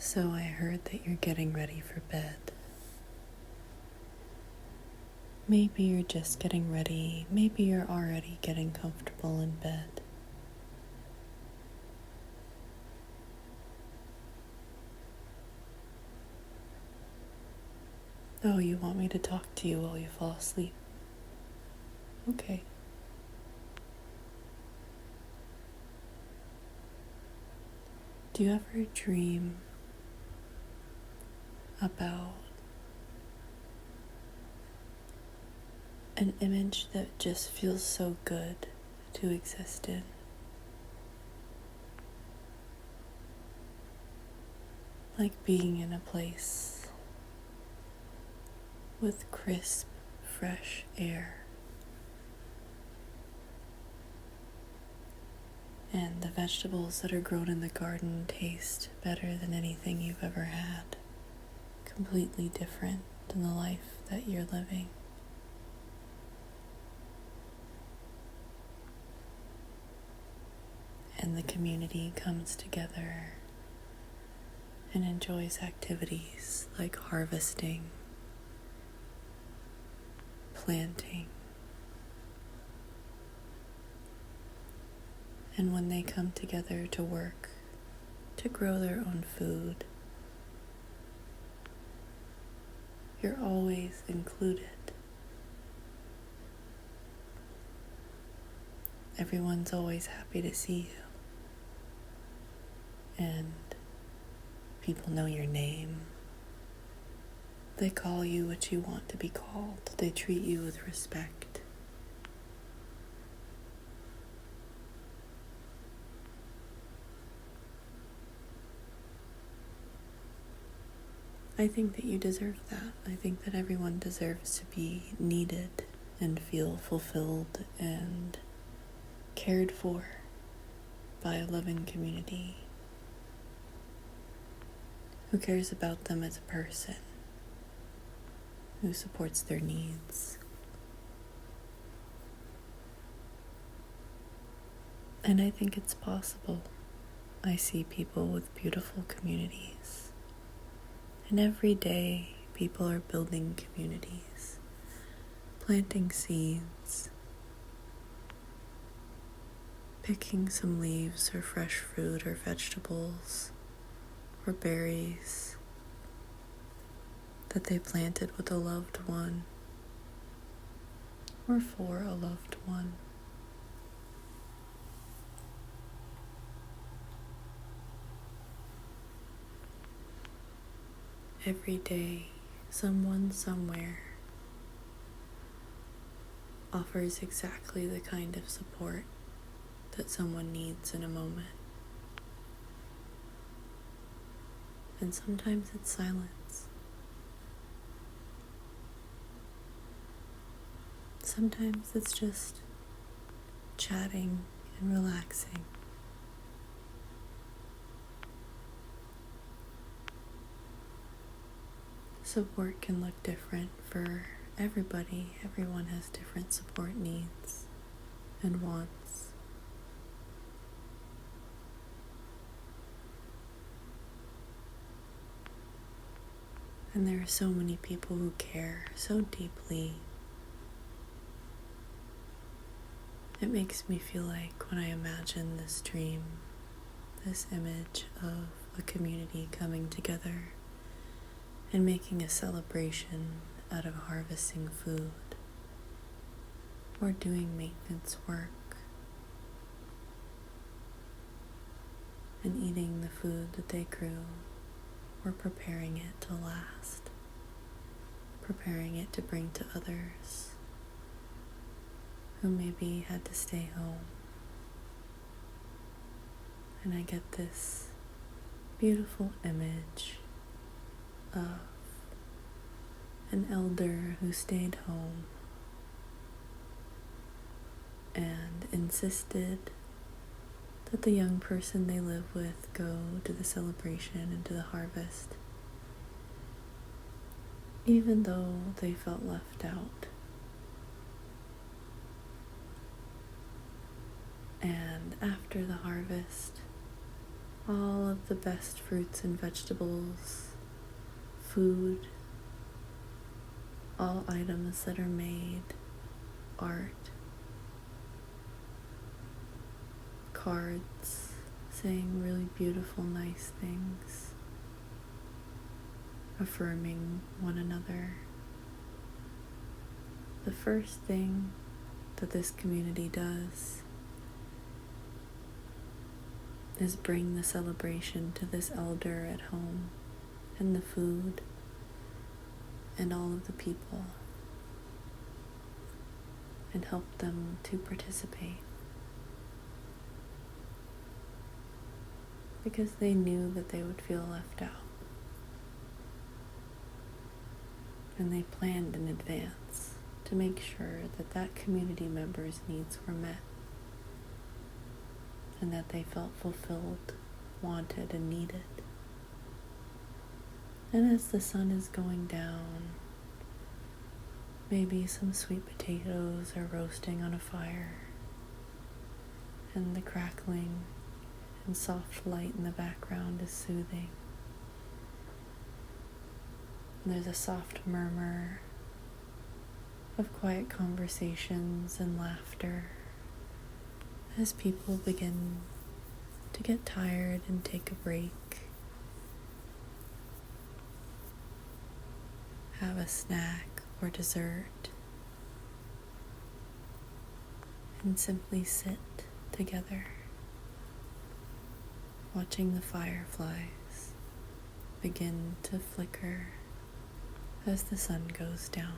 So I heard that you're getting ready for bed. Maybe you're just getting ready. Maybe you're already getting comfortable in bed. Oh, you want me to talk to you while you fall asleep? Okay. Do you ever dream about an image that just feels so good to exist in? Like being in a place with crisp, fresh air, and the vegetables that are grown in the garden taste better than anything you've ever had, completely different than the life that you're living. And the community comes together and enjoys activities like harvesting, planting. And when they come together to work, to grow their own food, you're always included. Everyone's always happy to see you. And people know your name. They call you what you want to be called. They treat you with respect. I think that you deserve that. I think that everyone deserves to be needed and feel fulfilled and cared for by a loving community who cares about them as a person, who supports their needs. And I think it's possible. I see people with beautiful communities. And every day, people are building communities, planting seeds, picking some leaves or fresh fruit or vegetables or berries that they planted with a loved one or for a loved one. Every day, someone somewhere offers exactly the kind of support that someone needs in a moment. And sometimes it's silence. Sometimes it's just chatting and relaxing. Support can look different for everybody. Everyone has different support needs and wants. And there are so many people who care so deeply. It makes me feel like when I imagine this dream, this image of a community coming together and making a celebration out of harvesting food or doing maintenance work and eating the food that they grew or preparing it to last, preparing it to bring to others who maybe had to stay home. And I get this beautiful image of an elder who stayed home and insisted that the young person they live with go to the celebration and to the harvest, even though they felt left out. And after the harvest, all of the best fruits and vegetables, food, all items that are made, art, cards saying really beautiful, nice things, affirming one another. The first thing that this community does is bring the celebration to this elder at home, and the food, and all of the people, and help them to participate. Because they knew that they would feel left out. And they planned in advance to make sure that that community member's needs were met, and that they felt fulfilled, wanted, and needed. And as the sun is going down, maybe some sweet potatoes are roasting on a fire, and the crackling and soft light in the background is soothing. And there's a soft murmur of quiet conversations and laughter as people begin to get tired and take a break, have a snack or dessert, and simply sit together, watching the fireflies begin to flicker as the sun goes down.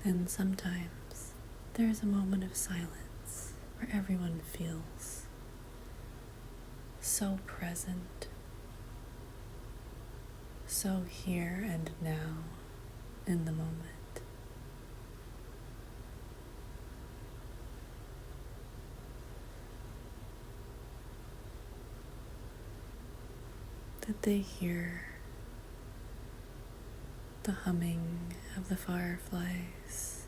And sometimes there's a moment of silence where everyone feels so present, so here and now in the moment. That they hear the humming of the fireflies,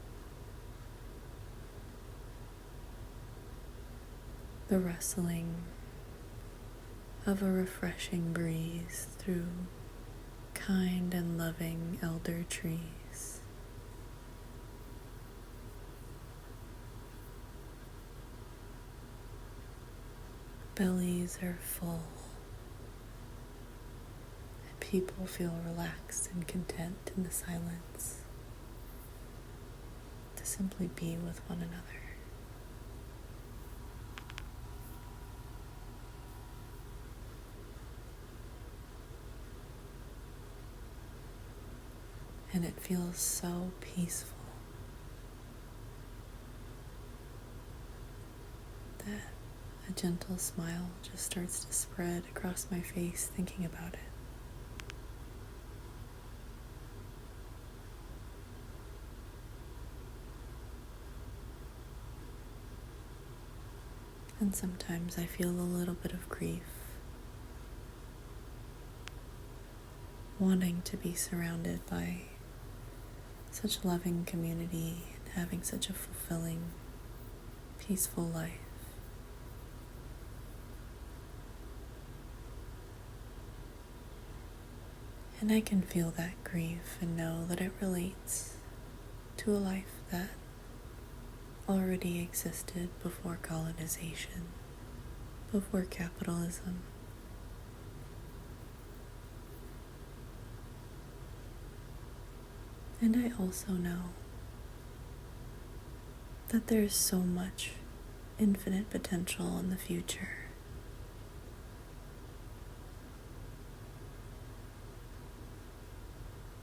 the rustling of a refreshing breeze through kind and loving elder trees. Bellies are full. People feel relaxed and content in the silence to simply be with one another. And it feels so peaceful that a gentle smile just starts to spread across my face thinking about it. And sometimes I feel a little bit of grief, wanting to be surrounded by such loving community and having such a fulfilling, peaceful life. And I can feel that grief and know that it relates to a life that already existed before colonization, before capitalism. And I also know that there's so much infinite potential in the future.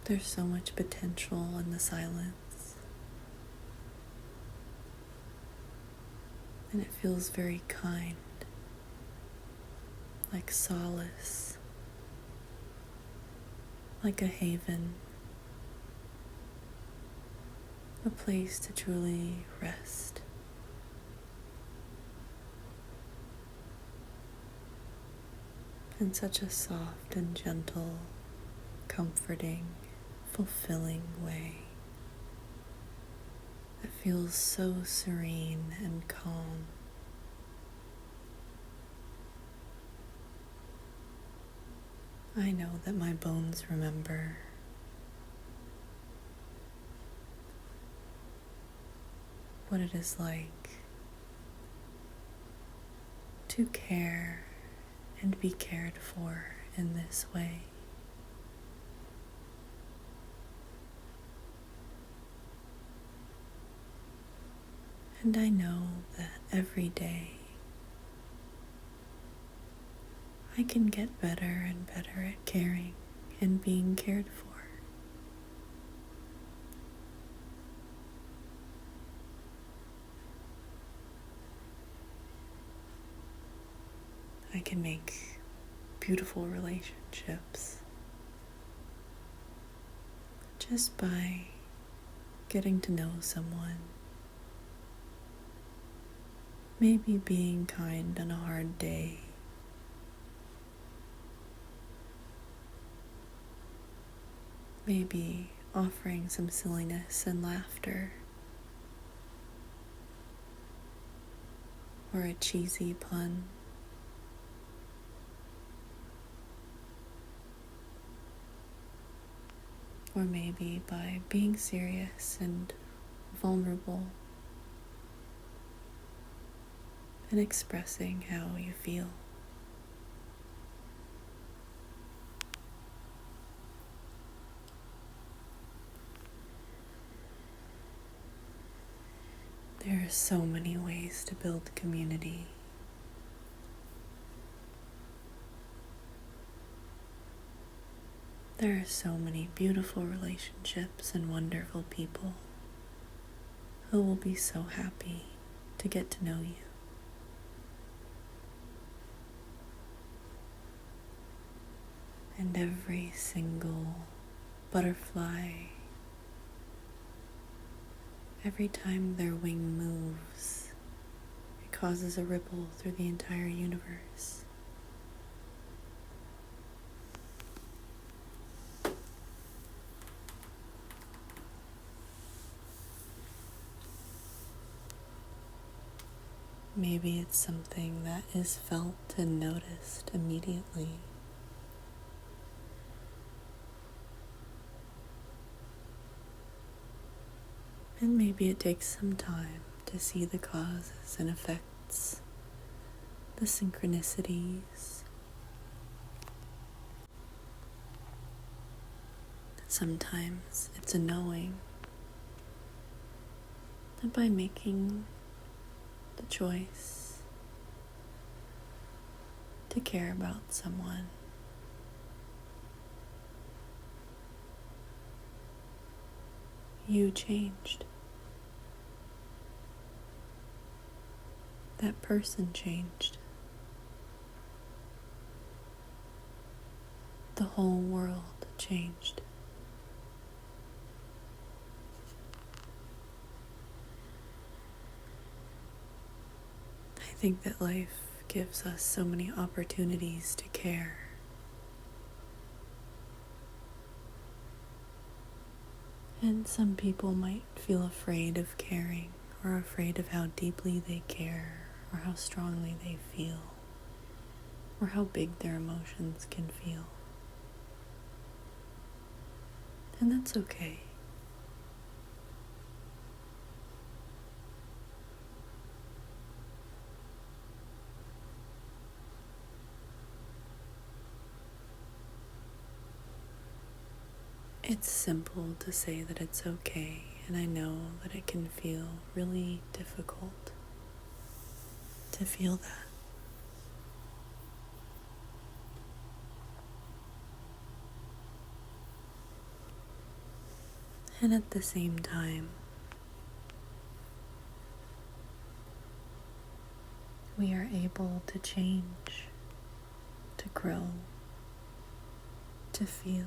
There's so much potential in the silence. And it feels very kind, like solace, like a haven, a place to truly rest. In such a soft and gentle, comforting, fulfilling way. feels so serene and calm. I know that my bones remember what it is like to care and be cared for in this way. And I know that every day I can get better and better at caring and being cared for. I can make beautiful relationships just by getting to know someone. Maybe being kind on a hard day. Maybe offering some silliness and laughter. Or a cheesy pun. Or maybe by being serious and vulnerable and expressing how you feel. There are so many ways to build community. There are so many beautiful relationships and wonderful people who will be so happy to get to know you. And every single butterfly, every time their wing moves, it causes a ripple through the entire universe. Maybe it's something that is felt and noticed immediately. And maybe it takes some time to see the causes and effects, the synchronicities. Sometimes it's a knowing that by making the choice to care about someone, you changed. That person changed. The whole world changed. I think that life gives us so many opportunities to care. And some people might feel afraid of caring, or afraid of how deeply they care, or how strongly they feel, or how big their emotions can feel. And that's okay. It's simple to say that it's okay, and I know that it can feel really difficult to feel that. And at the same time, we are able to change, to grow, to feel.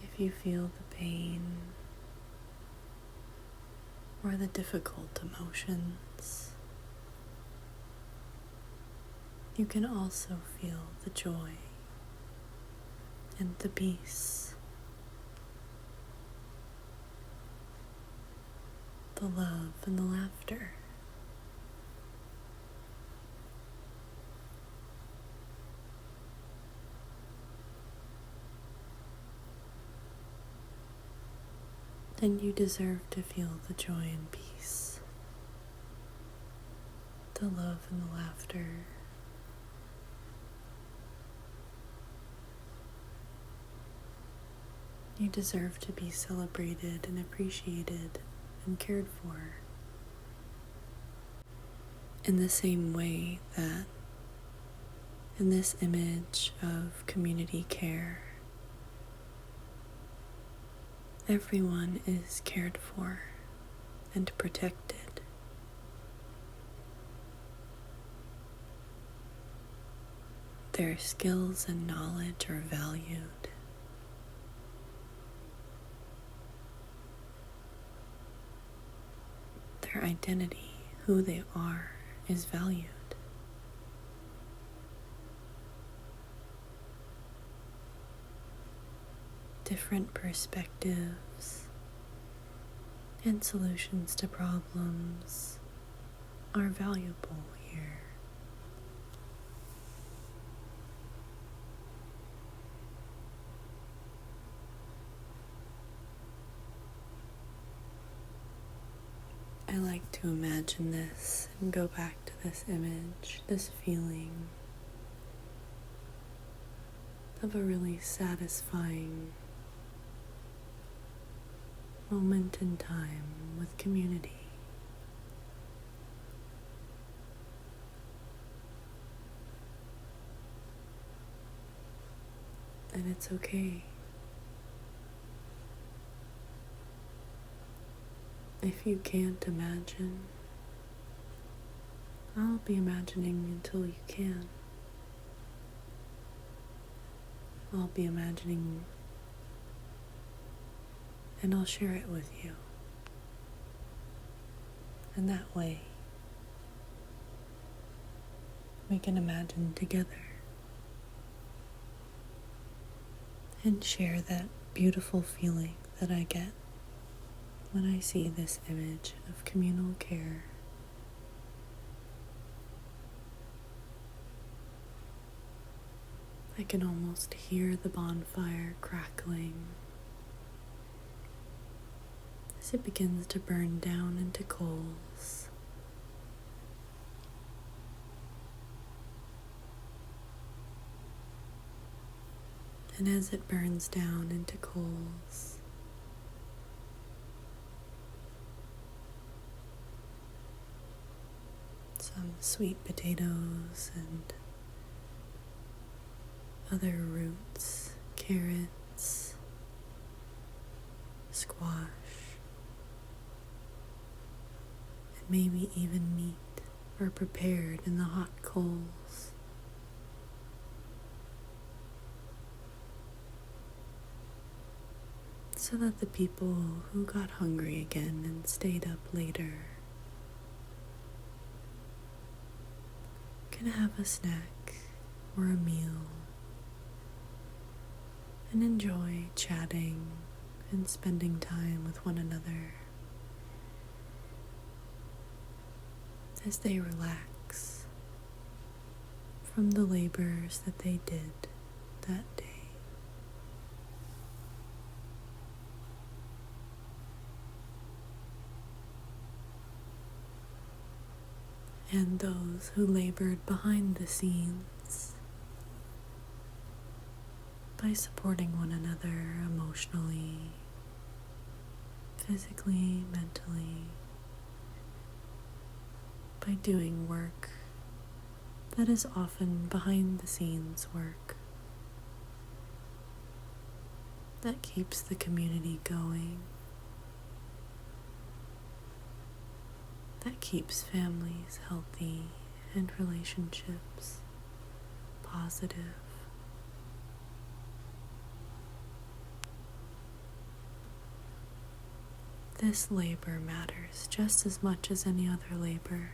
If you feel the pain or the difficult emotions, you can also feel the joy and the peace, the love and the laughter. And you deserve to feel the joy and peace, the love and the laughter. You deserve to be celebrated and appreciated and cared for in the same way that in this image of community care, everyone is cared for and protected. Their skills and knowledge are valued. Their identity, who they are, is valued. Different perspectives and solutions to problems are valuable here. I like to imagine this and go back to this image, this feeling of a really satisfying moment in time with community. And it's okay. If you can't imagine, I'll be imagining until you can. I'll be imagining and I'll share it with you. And that way, we can imagine together and share that beautiful feeling that I get when I see this image of communal care. I can almost hear the bonfire crackling as it begins to burn down into coals. And as it burns down into coals, some sweet potatoes and other roots, carrots, squash, and maybe even meat are prepared in the hot coals. So that the people who got hungry again and stayed up later can have a snack or a meal and enjoy chatting and spending time with one another as they relax from the labors that they did that day. And those who labored behind the scenes by supporting one another emotionally, physically, mentally, by doing work that is often behind the scenes work that keeps the community going, that keeps families healthy and relationships positive. This labor matters just as much as any other labor.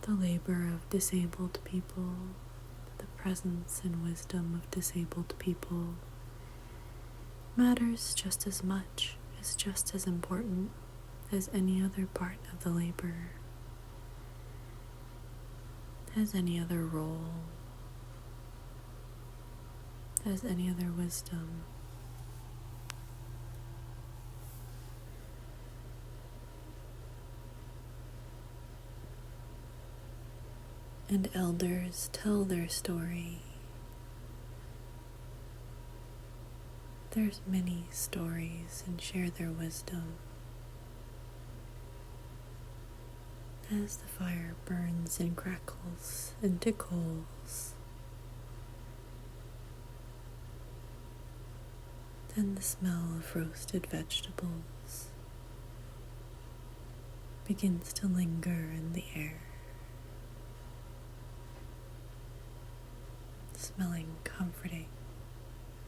the labor of disabled people, the presence and wisdom of disabled people matters just as much, is just as important as any other part of the labor, as any other role, as any other wisdom. And elders tell their story. There's many stories and share their wisdom. As the fire burns and crackles into coals, then the smell of roasted vegetables begins to linger in the air, smelling comforting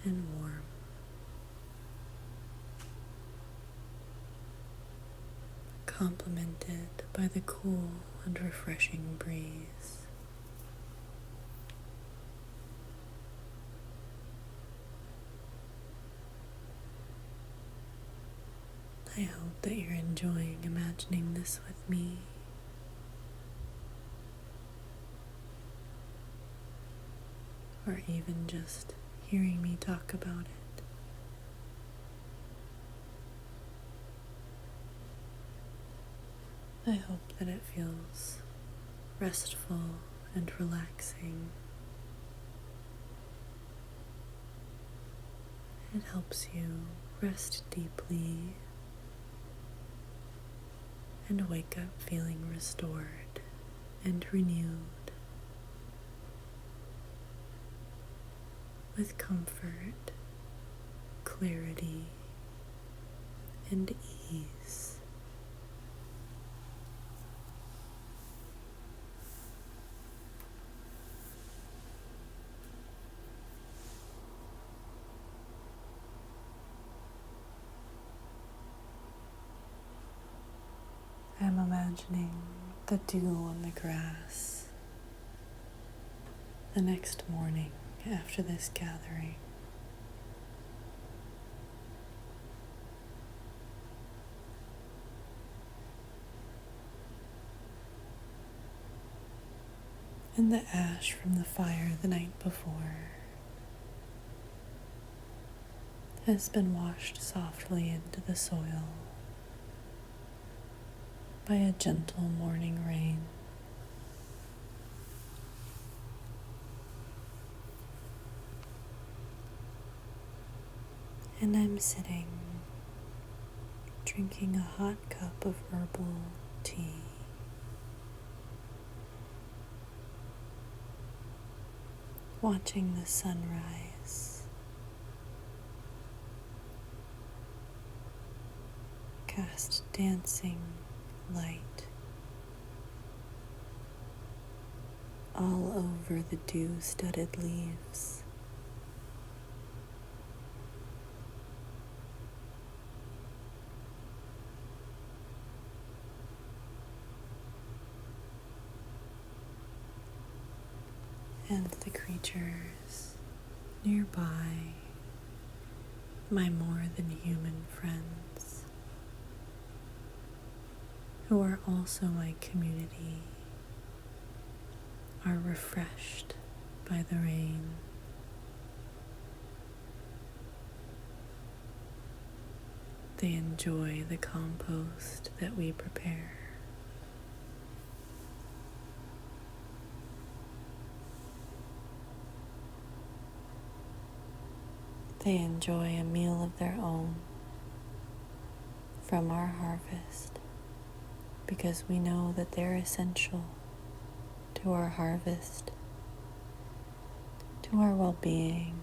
and warm. Complemented by the cool and refreshing breeze. I hope that you're enjoying imagining this with me. Or even just hearing me talk about it. I hope that it feels restful and relaxing. It helps you rest deeply and wake up feeling restored and renewed with comfort, clarity, and ease. I'm imagining the dew on the grass the next morning after this gathering. And the ash from the fire the night before has been washed softly into the soil by a gentle morning rain. And I'm sitting, drinking a hot cup of herbal tea. Watching the sunrise, cast dancing light all over the dew-studded leaves. And the creatures nearby, my more than human friends, who are also my community, are refreshed by the rain. They enjoy the compost that we prepare. They enjoy a meal of their own from our harvest, because we know that they're essential to our harvest, to our well-being,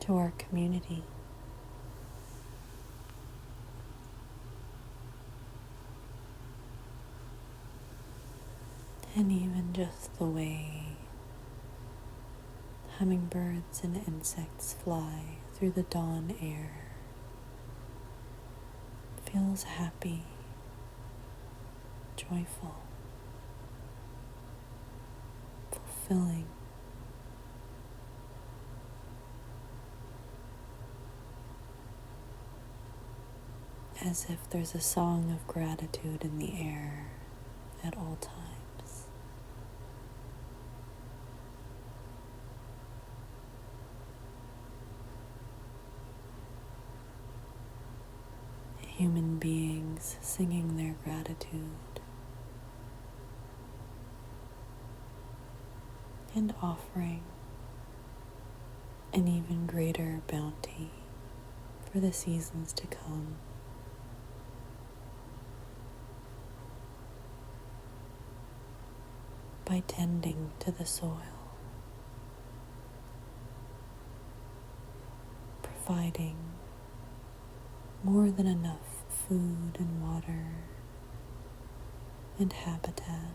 to our community. And even just the way hummingbirds and insects fly through the dawn air feels happy joyful, fulfilling, as if there's a song of gratitude in the air at all times. Human beings singing their gratitude and offering an even greater bounty for the seasons to come. By tending to the soil, providing more than enough food and water and habitat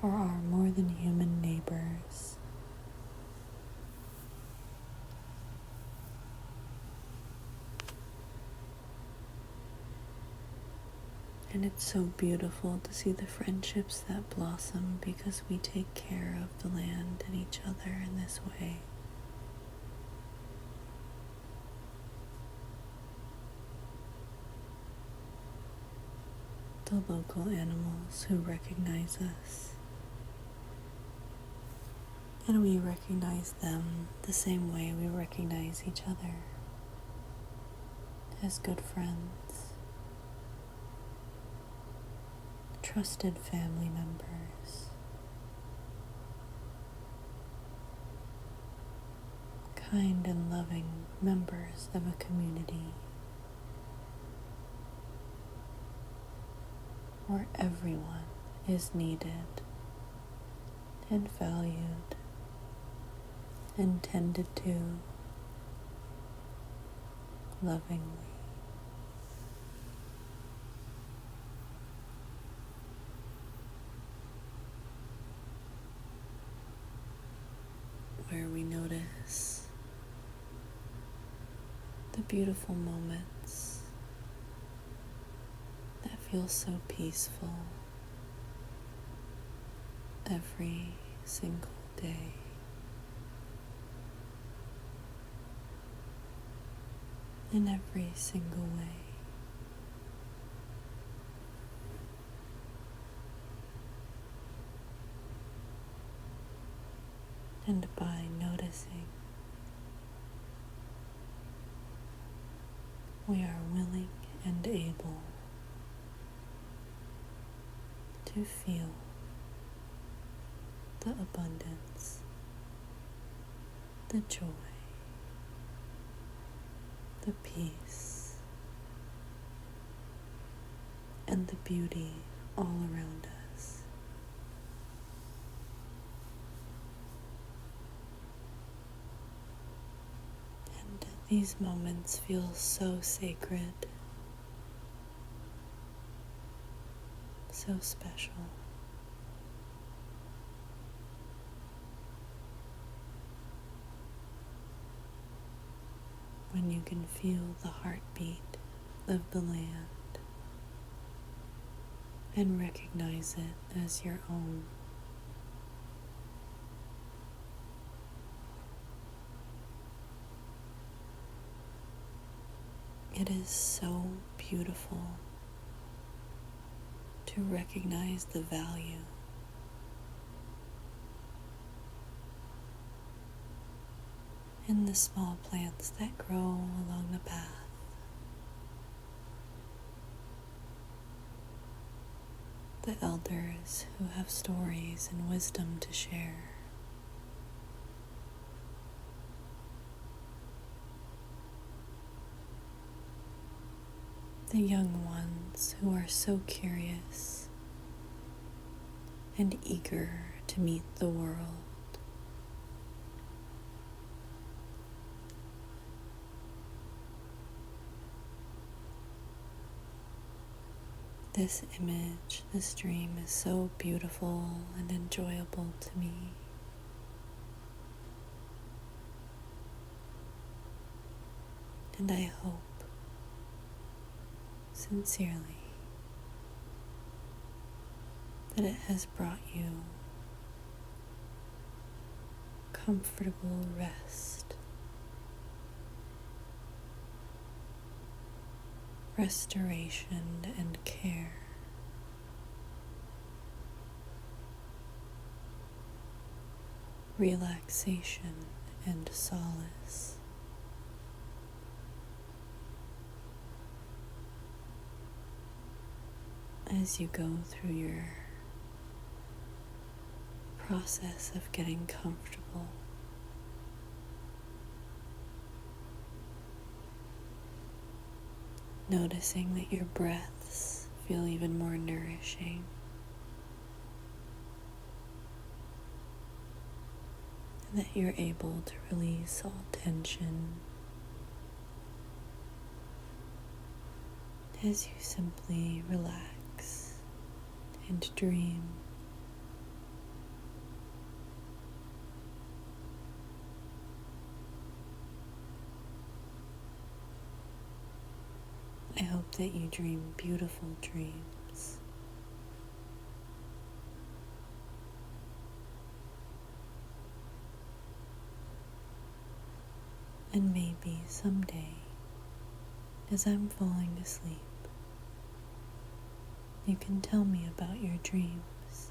for our more than human neighbors. And it's so beautiful to see the friendships that blossom because we take care of the land and each other in this way. The local animals who recognize us, and we recognize them the same way we recognize each other as good friends, trusted family members, kind and loving members of a community where everyone is needed and valued and tended to lovingly. Where we notice the beautiful moments that feel so peaceful every single day. In every single way. And by noticing, we are willing and able to feel the abundance, the joy, the peace, and the beauty all around us. And these moments feel so sacred, so special. When you can feel the heartbeat of the land and recognize it as your own. It is so beautiful to recognize the value in the small plants that grow along the path. The elders who have stories and wisdom to share. The young ones who are so curious and eager to meet the world. This image, this dream is so beautiful and enjoyable to me. And I hope, sincerely, that it has brought you comfortable rest, restoration and care, relaxation and solace. As you go through your process of getting comfortable, noticing that your breaths feel even more nourishing, and that you're able to release all tension as you simply relax and dream. I hope that you dream beautiful dreams. And maybe someday, as I'm falling asleep, you can tell me about your dreams.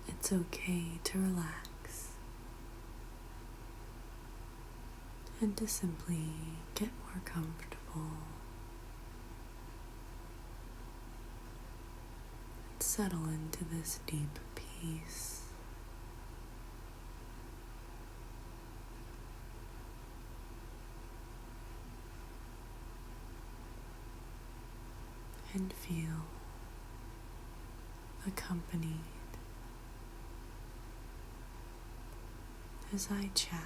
It's okay to relax and to simply get more comfortable and settle into this deep peace. And feel accompanied as I chat.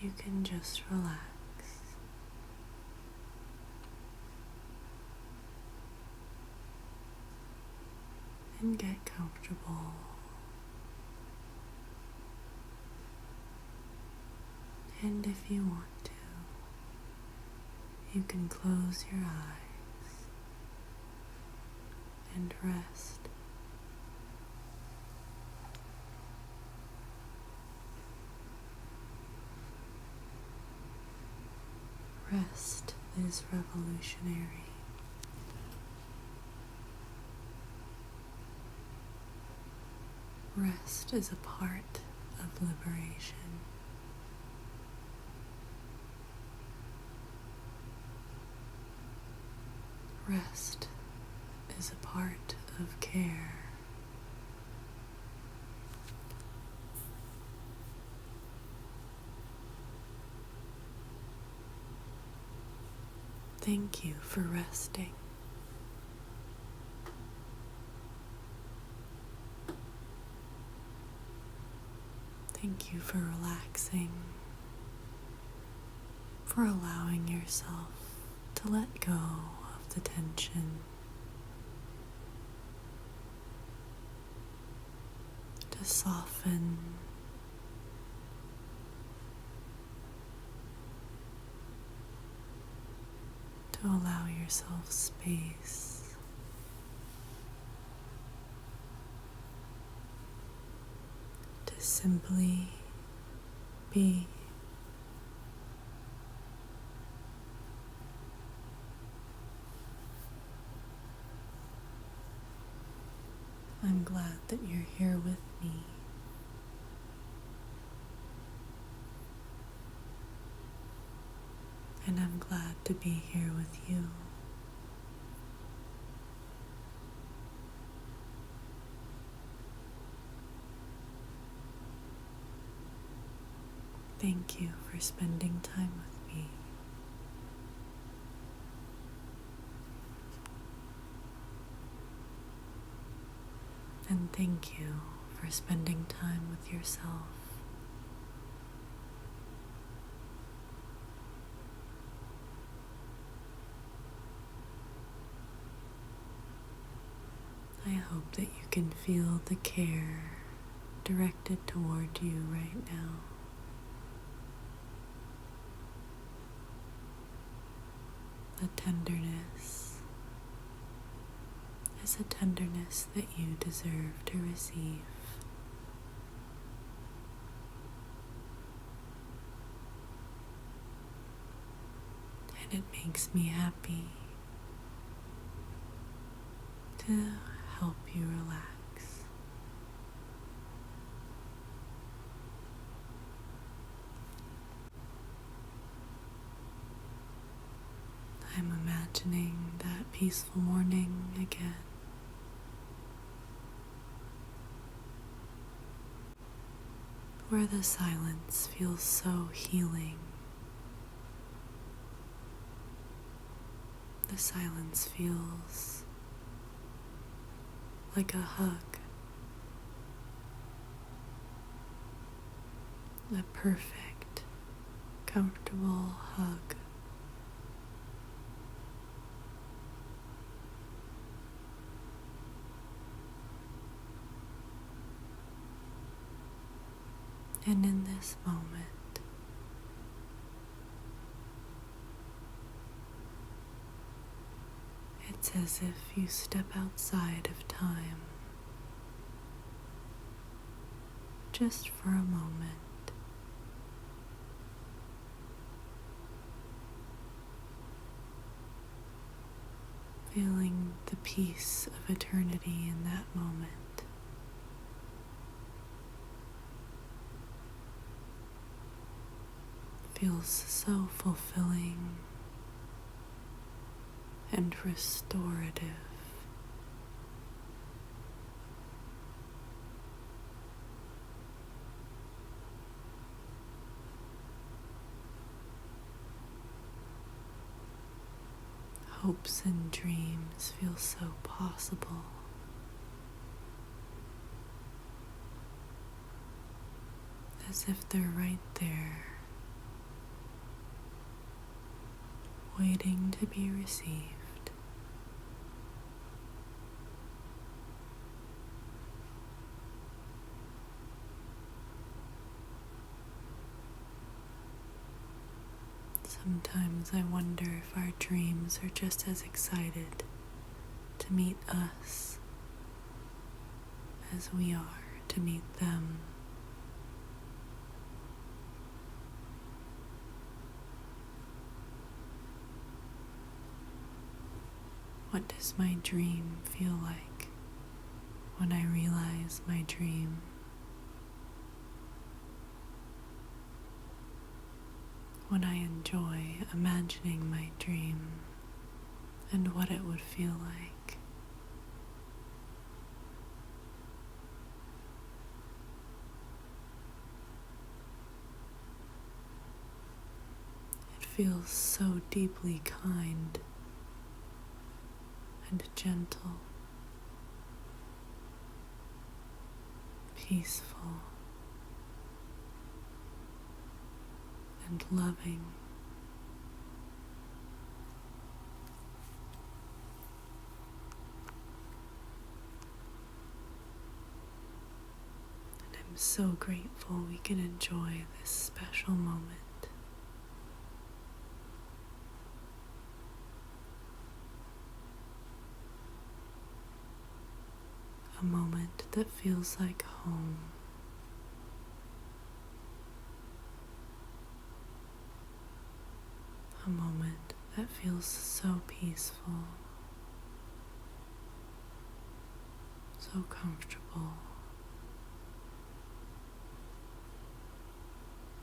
You can just relax and get comfortable. And if you want to, you can close your eyes and rest. Rest is revolutionary. Rest is a part of liberation. Rest is a part of care. Thank you for resting. Thank you for relaxing, for allowing yourself to let go of the tension, to soften, to allow yourself space, to simply be. I'm glad that you're here with me. And I'm glad to be here with you. Thank you for spending time with me. And thank you for spending time with yourself. I hope that you can feel the care directed toward you right now. the tenderness is a tenderness that you deserve to receive. And it makes me happy to help you relax. I'm imagining that peaceful morning again. Where the silence feels so healing. The silence feels like a hug. A perfect, comfortable hug. And in this moment, it's as if you step outside of time, just for a moment, feeling the peace of eternity in that moment. Feels so fulfilling and restorative. Hopes and dreams feel so possible. As if they're right there, waiting to be received. Sometimes I wonder if our dreams are just as excited to meet us as we are to meet them. What does my dream feel like when I realize my dream? When I enjoy imagining my dream and what it would feel like. It feels so deeply kind and gentle, peaceful, and loving. And I'm so grateful we can enjoy this special moment. A moment that feels like home. A moment that feels so peaceful, so comfortable,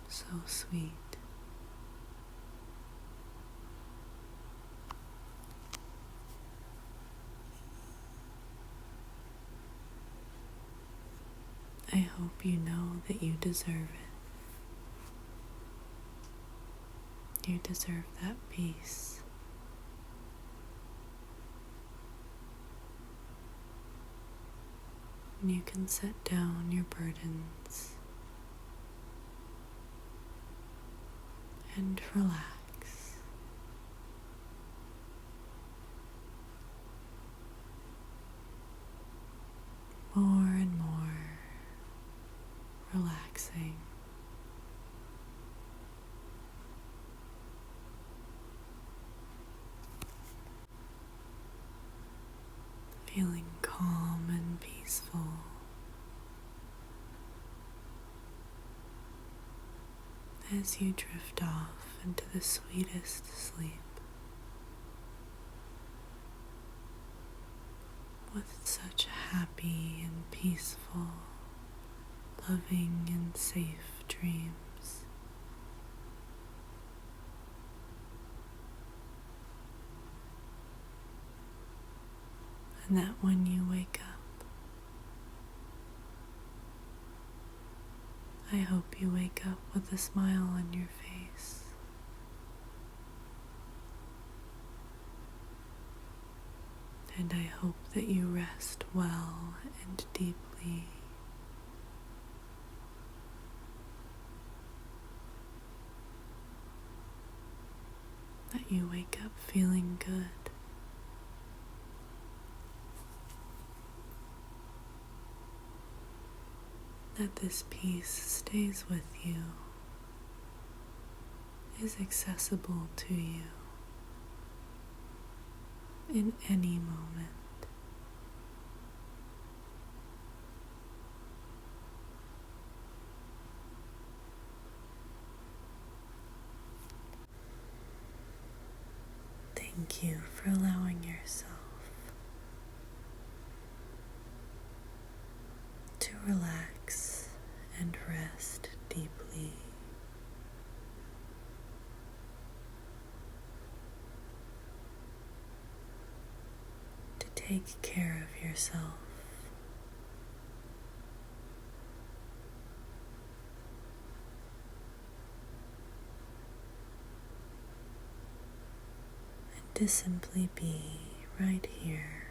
so sweet. I hope you know that you deserve it. You deserve that peace. And you can set down your burdens and relax. More and more relaxing. feeling calm and peaceful. As you drift off into the sweetest sleep with such happy and peaceful, loving and safe dreams. And that when you wake up, I hope you wake up with a smile on your face. And I hope that you rest well and deeply. That you wake up feeling good. That this peace stays with you, is accessible to you in any moment. Thank you for allowing yourself to relax and rest deeply. To take care of yourself. And to simply be right here